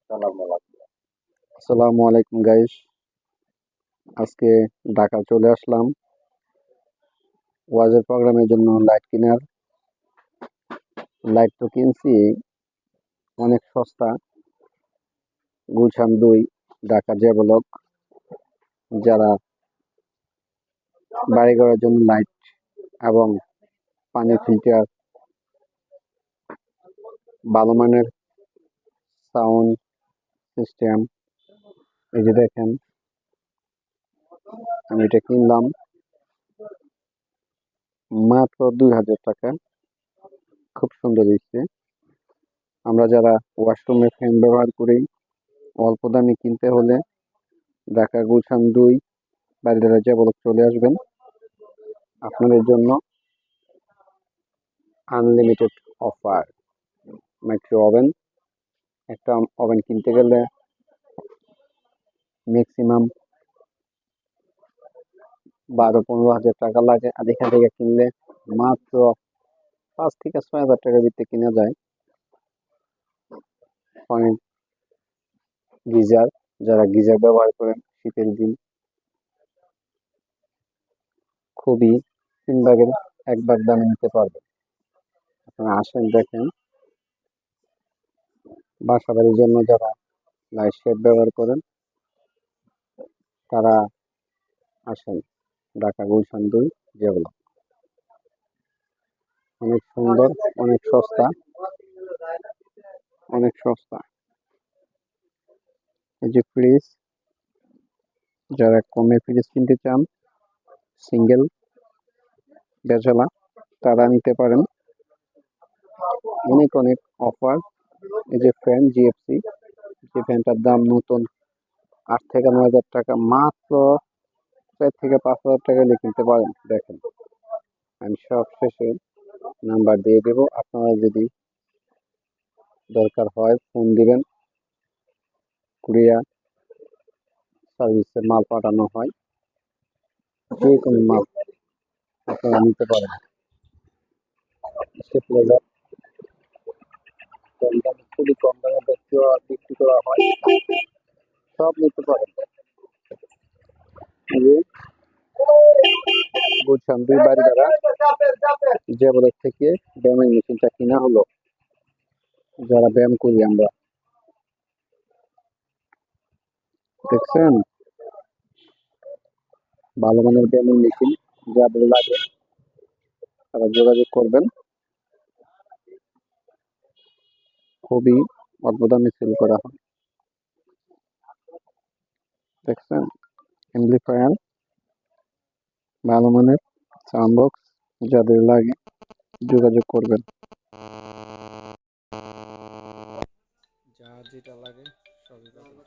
আসসালামু আলাইকুম গাইস। আজকে ঢাকা চলে আসলাম ওয়াজের প্রোগ্রামের জন্য লাইট কেনার। লাইট তো কিনছি অনেক সস্তা, গুলশান 2 ঢাকা যে ব্লক। যারা বাড়ি ঘরের জন্য লাইট এবং পানি ফিল্টার, ভালো মানের সাউন্ড সিস্টেম, এই যে দেখেন আমি এটা কিনলাম মাত্র 2000 টাকা। খুব সুন্দর দিচ্ছে। আমরা যারা ওয়াশরুমে ফ্যান ব্যবহার করি, অল্প দামে কিনতে হলে ঢাকা গুলশান 2 বারিধারা যে ব্লক চলে আসবেন। আপনাদের জন্য আনলিমিটেড অফার। মাইক্রো ওভেন, একটা ওভেন কিনতে গেলে ম্যাক্সিমাম 12-15 হাজার টাকা লাগে, আর এখান থেকে কিনলে মাত্র 5 থেকে 6 হাজার টাকার ভিতরে কিনা যায়। পয়েন্ট গিজার, যারা গিজার ব্যবহার করেন শীতের দিন, খুবই 3 ভাগের 1 ভাগ দামে নিতে পারবেন। আপনারা আসেন, দেখেন। বাসা বাড়ির জন্য যারা লাইট শেড ব্যবহার করেন তারা আসেন ঢাকা গুলশান 2 যেগুলো অনেক সুন্দর, অনেক সস্তা, অনেক সস্তা। এই যে ফ্রিজ, যারা কমে ফ্রিজ কিনতে চান সিঙ্গেল বেচালা, তারা নিতে পারেন। অনেক অনেক অফার। এই যে ফ্যান জিএফসি, যে ফ্যানটার দাম নতুন 8 থেকে 9 হাজার টাকা, মাত্র 4 থেকে 5 হাজার টাকা দিয়ে কিনতে পারেন। দেখেন, আমি সব শেষে নাম্বার দিয়ে দেবো, আপনারা যদি দরকার হয় ফোন দিবেন। কুরিয়ার সার্ভিসে মাল পাঠানো হয়, যে কোনো মাল আপনারা নিতে পারেন। স্টেবিলাইজার কম দামে, খুবই কম দামে বিক্রি করা হয়, সব নিতে পারেন। এই যে গুলশান 2 বারিধারা যে ব্লক থেকে ব্যায়ামের মেশিনটা কিনা হলো। যারা ব্যায়াম করি আমরা, দেখছেন, ভালো মানের ব্যায়ামের মেশিন যাদের লাগে তারা যোগাযোগ করবেন। খুবই অল্প দামে সেল করা হয়। দেখছেন, অ্যাম্পলিফায়ার, ভালো মানের সাউন্ড বক্স, যাদের লাগে যোগাযোগ করবেন। যার যেটা লাগে সবই পাবেন।